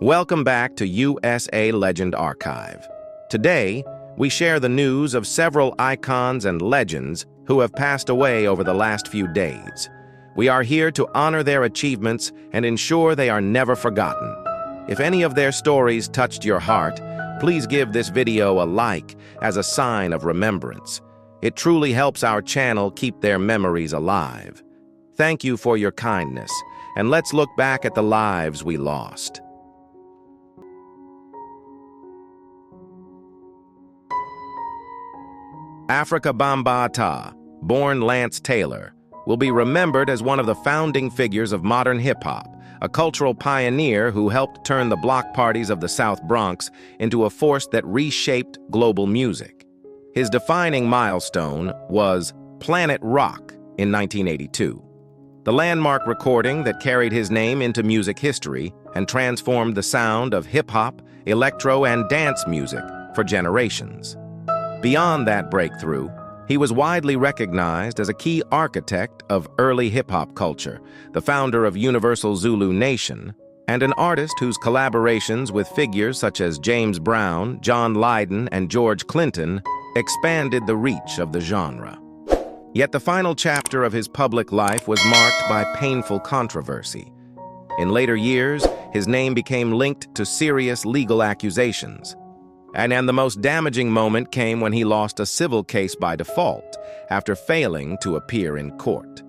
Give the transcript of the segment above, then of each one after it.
Welcome back to USA Legend Archive. Today, we share the news of several icons and legends who have passed away over the last few days. We are here to honor their achievements and ensure they are never forgotten. If any of their stories touched your heart, please give this video a like as a sign of remembrance. It truly helps our channel keep their memories alive. Thank you for your kindness, and let's look back at the lives we lost. Afrika Bambaataa, born Lance Taylor, will be remembered as one of the founding figures of modern hip-hop, a cultural pioneer who helped turn the block parties of the South Bronx into a force that reshaped global music. His defining milestone was Planet Rock in 1982, the landmark recording that carried his name into music history and transformed the sound of hip-hop, electro, and dance music for generations. Beyond that breakthrough, he was widely recognized as a key architect of early hip-hop culture, the founder of Universal Zulu Nation, and an artist whose collaborations with figures such as James Brown, John Lydon, and George Clinton expanded the reach of the genre. Yet the final chapter of his public life was marked by painful controversy. In later years, his name became linked to serious legal accusations. And the most damaging moment came when he lost a civil case by default after failing to appear in court.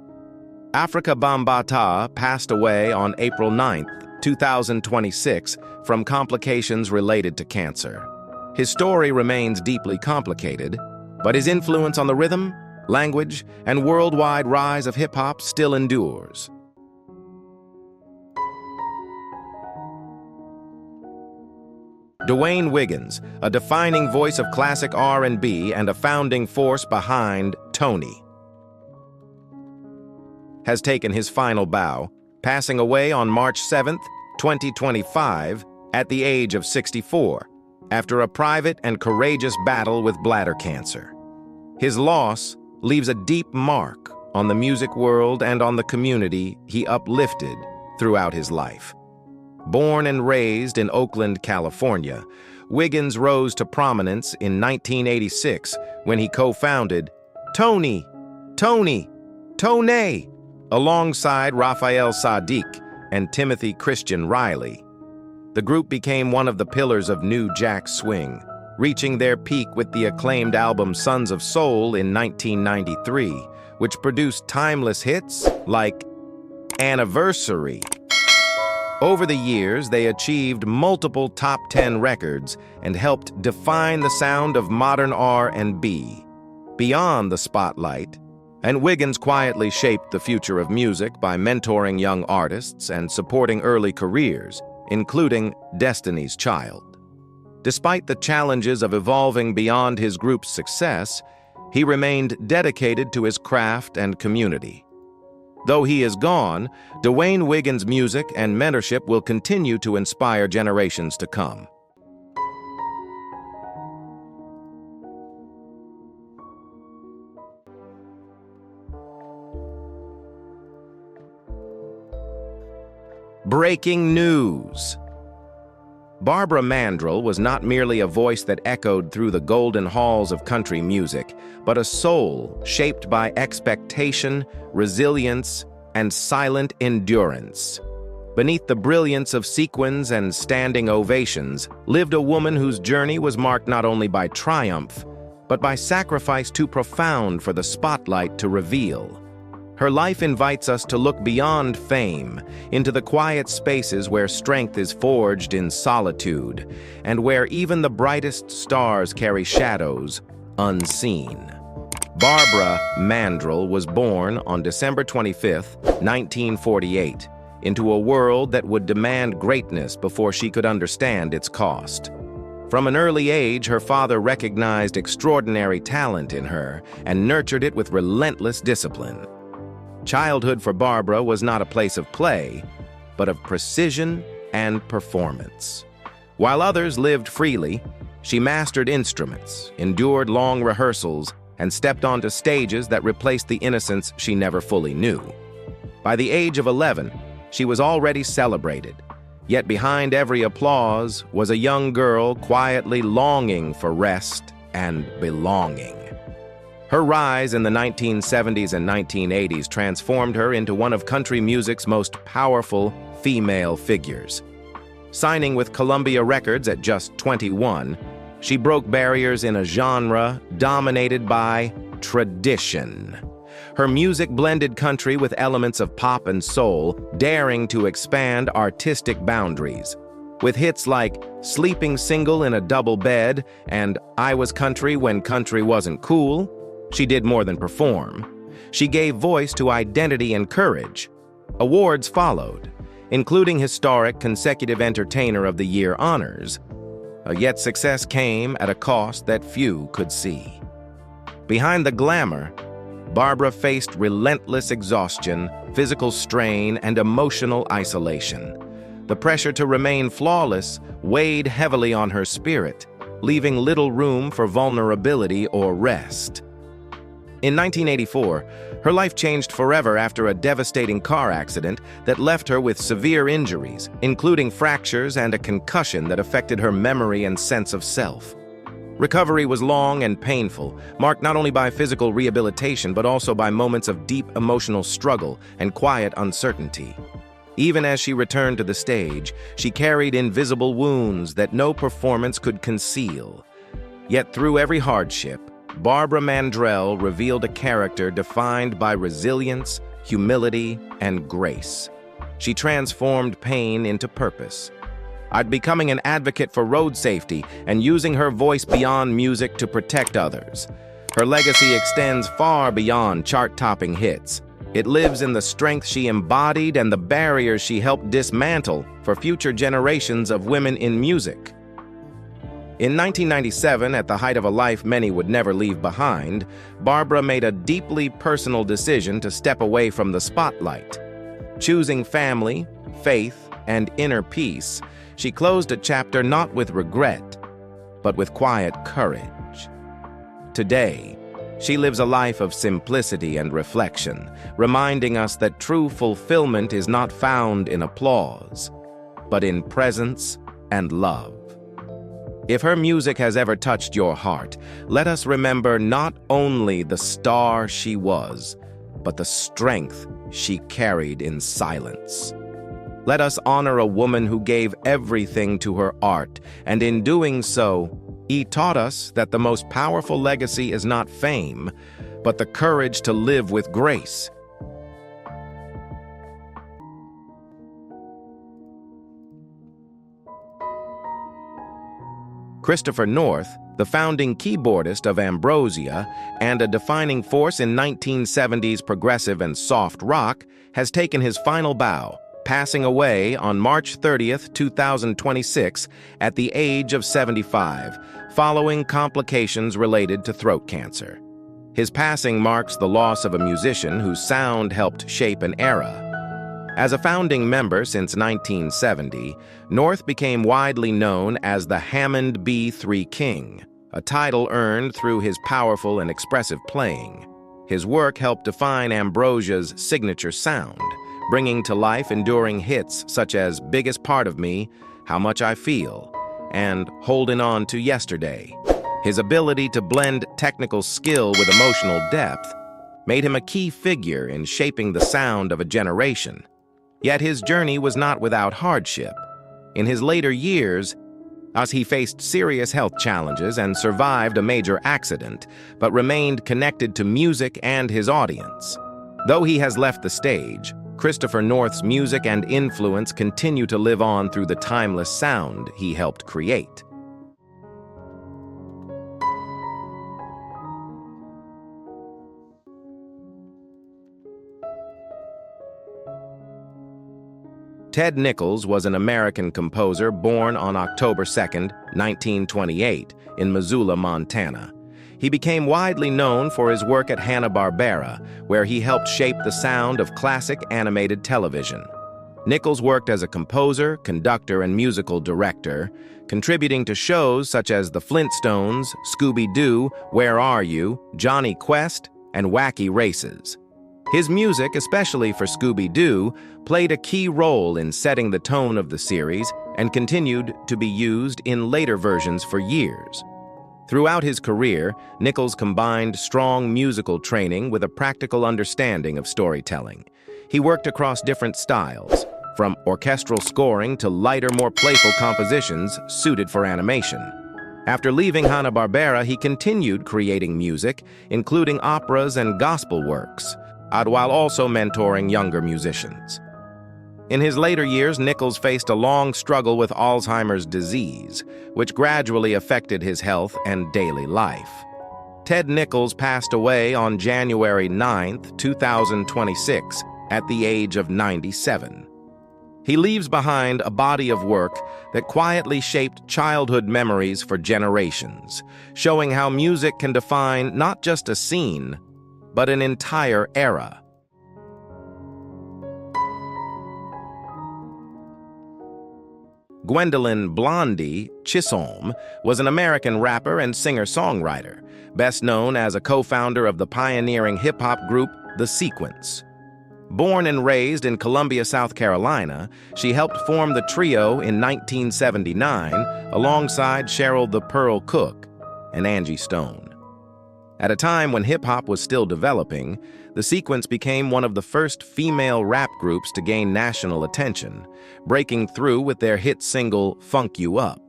Afrika Bambaataa passed away on April 9, 2026, from complications related to cancer. His story remains deeply complicated, but his influence on the rhythm, language, and worldwide rise of hip-hop still endures. Dwayne Wiggins, a defining voice of classic R&B and a founding force behind Toni, has taken his final bow, passing away on March 7, 2025, at the age of 64, after a private and courageous battle with bladder cancer. His loss leaves a deep mark on the music world and on the community he uplifted throughout his life. Born and raised in Oakland, California, Wiggins rose to prominence in 1986 when he co-founded Toné, alongside Raphael Saadiq and Timothy Christian Riley. The group became one of the pillars of New Jack Swing, reaching their peak with the acclaimed album Sons of Soul in 1993, which produced timeless hits like Anniversary. Over the years, they achieved multiple top 10 records and helped define the sound of modern R&B. Beyond the spotlight, and Wiggins quietly shaped the future of music by mentoring young artists and supporting early careers, including Destiny's Child. Despite the challenges of evolving beyond his group's success, he remained dedicated to his craft and community. Though he is gone, Dwayne Wiggins' music and mentorship will continue to inspire generations to come. Breaking news! Barbara Mandrell was not merely a voice that echoed through the golden halls of country music, but a soul shaped by expectation, resilience, and silent endurance. Beneath the brilliance of sequins and standing ovations lived a woman whose journey was marked not only by triumph, but by sacrifice too profound for the spotlight to reveal. Her life invites us to look beyond fame, into the quiet spaces where strength is forged in solitude, and where even the brightest stars carry shadows unseen. Barbara Mandrell was born on December 25, 1948, into a world that would demand greatness before she could understand its cost. From an early age, her father recognized extraordinary talent in her and nurtured it with relentless discipline. Childhood for Barbara was not a place of play, but of precision and performance. While others lived freely, she mastered instruments, endured long rehearsals, and stepped onto stages that replaced the innocence she never fully knew. By the age of 11, she was already celebrated, Yet behind every applause was a young girl quietly longing for rest and belonging. Her rise in the 1970s and 1980s transformed her into one of country music's most powerful female figures. Signing with Columbia Records at just 21, she broke barriers in a genre dominated by tradition. Her music blended country with elements of pop and soul, daring to expand artistic boundaries. With hits like Sleeping Single in a Double Bed and I Was Country When Country Wasn't Cool, she did more than perform. She gave voice to identity and courage. Awards followed, including historic Consecutive Entertainer of the Year honors. Yet success came at a cost that few could see. Behind the glamour, Barbara faced relentless exhaustion, physical strain, and emotional isolation. The pressure to remain flawless weighed heavily on her spirit, leaving little room for vulnerability or rest. In 1984, her life changed forever after a devastating car accident that left her with severe injuries, including fractures and a concussion that affected her memory and sense of self. Recovery was long and painful, marked not only by physical rehabilitation but also by moments of deep emotional struggle and quiet uncertainty. Even as she returned to the stage, she carried invisible wounds that no performance could conceal. Yet through every hardship, Barbara Mandrell revealed a character defined by resilience, humility, and grace. She transformed pain into purpose, becoming an advocate for road safety and using her voice beyond music to protect others. Her legacy extends far beyond chart-topping hits. It lives in the strength she embodied and the barriers she helped dismantle for future generations of women in music. In 1997, at the height of a life many would never leave behind, Barbara made a deeply personal decision to step away from the spotlight. Choosing family, faith, and inner peace, she closed a chapter not with regret, but with quiet courage. Today, she lives a life of simplicity and reflection, reminding us that true fulfillment is not found in applause, but in presence and love. If her music has ever touched your heart, let us remember not only the star she was, but the strength she carried in silence. Let us honor a woman who gave everything to her art, and in doing so, he taught us that the most powerful legacy is not fame, but the courage to live with grace. Christopher North, the founding keyboardist of Ambrosia and a defining force in 1970s progressive and soft rock, has taken his final bow, passing away on March 30th, 2026, at the age of 75, following complications related to throat cancer. His passing marks the loss of a musician whose sound helped shape an era. As a founding member since 1970, North became widely known as the Hammond B3 King, a title earned through his powerful and expressive playing. His work helped define Ambrosia's signature sound, bringing to life enduring hits such as Biggest Part of Me, How Much I Feel, and Holding On to Yesterday. His ability to blend technical skill with emotional depth made him a key figure in shaping the sound of a generation. Yet his journey was not without hardship. In his later years, he faced serious health challenges and survived a major accident, but remained connected to music and his audience. Though he has left the stage, Christopher North's music and influence continue to live on through the timeless sound he helped create. Ted Nichols was an American composer born on October 2, 1928, in Missoula, Montana. He became widely known for his work at Hanna-Barbera, where he helped shape the sound of classic animated television. Nichols worked as a composer, conductor, and musical director, contributing to shows such as The Flintstones, Scooby-Doo, Where Are You?, Johnny Quest, and Wacky Races. His music, especially for Scooby-Doo, played a key role in setting the tone of the series and continued to be used in later versions for years. Throughout his career, Nichols combined strong musical training with a practical understanding of storytelling. He worked across different styles, from orchestral scoring to lighter, more playful compositions suited for animation. After leaving Hanna-Barbera, he continued creating music, including operas and gospel works, while also mentoring younger musicians. In his later years, Nichols faced a long struggle with Alzheimer's disease, which gradually affected his health and daily life. Ted Nichols passed away on January 9, 2026, at the age of 97. He leaves behind a body of work that quietly shaped childhood memories for generations, showing how music can define not just a scene, but an entire era. Gwendolyn "Blondie" Chisolm was an American rapper and singer-songwriter, best known as a co-founder of the pioneering hip-hop group The Sequence. Born and raised in Columbia, South Carolina, she helped form the trio in 1979 alongside Cheryl the Pearl Cook and Angie Stone. At a time when hip-hop was still developing, The Sequence became one of the first female rap groups to gain national attention, breaking through with their hit single Funk You Up,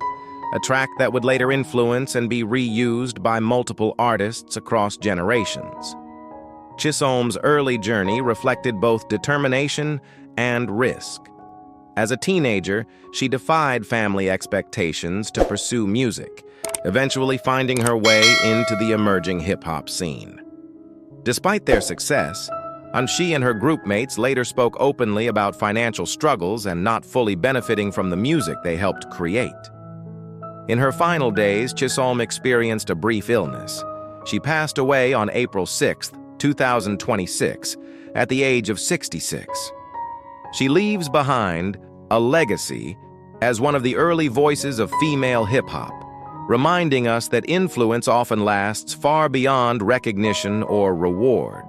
a track that would later influence and be reused by multiple artists across generations. Chisolm's early journey reflected both determination and risk. As a teenager, she defied family expectations to pursue music, eventually finding her way into the emerging hip-hop scene. Despite their success, she and her groupmates later spoke openly about financial struggles and not fully benefiting from the music they helped create. In her final days, Chisolm experienced a brief illness. She passed away on April 6, 2026, at the age of 66. She leaves behind a legacy as one of the early voices of female hip-hop, reminding us that influence often lasts far beyond recognition or reward.